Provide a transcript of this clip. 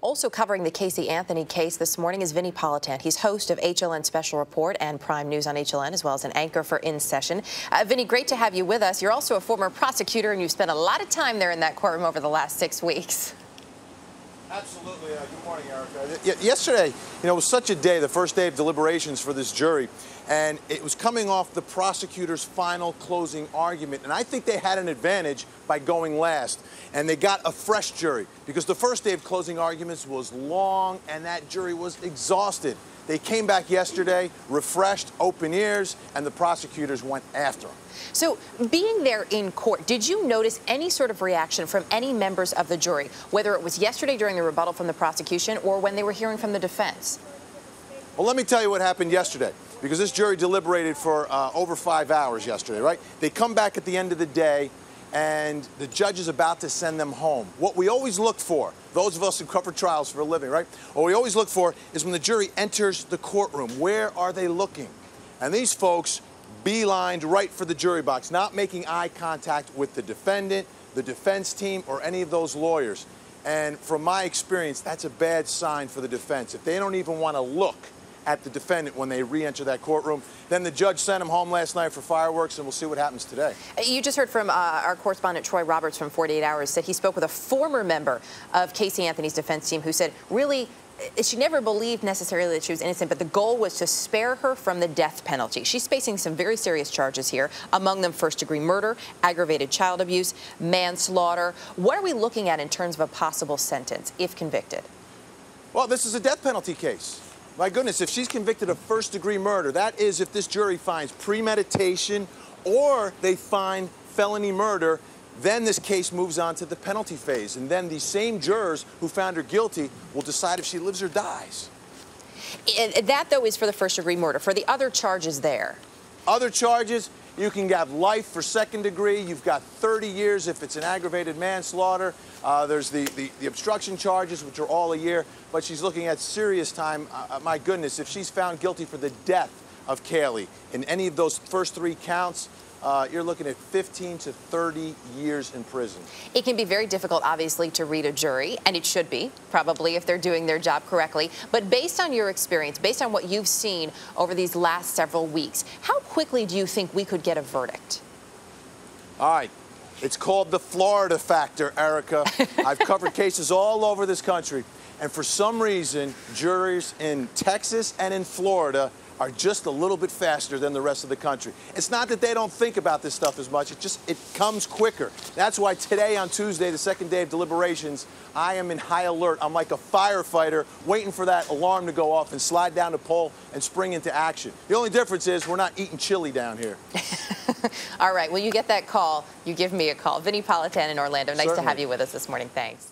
Also covering the Casey Anthony case this morning is Vinnie Politan. He's host of HLN Special Report and Prime News on HLN, as well as an anchor for In Session. Vinnie, great to have you with us. You're also a former prosecutor, and you've spent a lot of time there in that courtroom over the last 6 weeks. Absolutely. Good morning, Erica. Yesterday, it was such a day, the first day of deliberations for this jury, and it was coming off the prosecutor's final closing argument. And I think they had an advantage by going last. And they got a fresh jury because the first day of closing arguments was long and that jury was exhausted. They came back yesterday, refreshed, open ears, and the prosecutors went after them. So, being there in court, did you notice any sort of reaction from any members of the jury, whether it was yesterday during the rebuttal from the prosecution or when they were hearing from the defense? Well, let me tell you what happened yesterday, because this jury deliberated for over 5 hours yesterday, right? They come back at the end of the day, and the judge is about to send them home. What we always look for, those of us who cover trials for a living, right? What we always look for is when the jury enters the courtroom, where are they looking? And these folks beelined right for the jury box, not making eye contact with the defendant, the defense team, or any of those lawyers. And from my experience, that's a bad sign for the defense. If they don't even want to look at the defendant when they re-enter that courtroom. Then the judge sent him home last night for fireworks, and we'll see what happens today. You just heard from our correspondent Troy Roberts from 48 Hours, said he spoke with a former member of Casey Anthony's defense team who said really she never believed necessarily that she was innocent, but the goal was to spare her from the death penalty. She's facing some very serious charges here, among them first-degree murder, aggravated child abuse, manslaughter. What are we looking at in terms of a possible sentence if convicted? Well, this is a death penalty case. My goodness, if she's convicted of first-degree murder, that is if this jury finds premeditation or they find felony murder, then this case moves on to the penalty phase. And then these same jurors who found her guilty will decide if she lives or dies. That, though, is for the first-degree murder. For the other charges there? Other charges, you can have life for second degree. You've got 30 years if it's an aggravated manslaughter. There's the obstruction charges, which are all a year. But she's looking at serious time. My goodness, if she's found guilty for the death of Kaylee in any of those first 3 counts, you're looking at 15 to 30 years in prison. It can be very difficult, obviously, to read a jury, and it should be, probably, if they're doing their job correctly. But based on your experience, based on what you've seen over these last several weeks, how quickly do you think we could get a verdict? All right. It's called the Florida factor, Erica. I've covered cases all over this country, and for some reason, juries in Texas and in Florida are just a little bit faster than the rest of the country. It's not that they don't think about this stuff as much, it comes quicker. That's why today on Tuesday, the second day of deliberations, I am in high alert. I'm like a firefighter waiting for that alarm to go off and slide down the pole and spring into action. The only difference is we're not eating chili down here. All right, well, you get that call, you give me a call. Vinnie Politan in Orlando, nice to have you with us this morning. Thanks.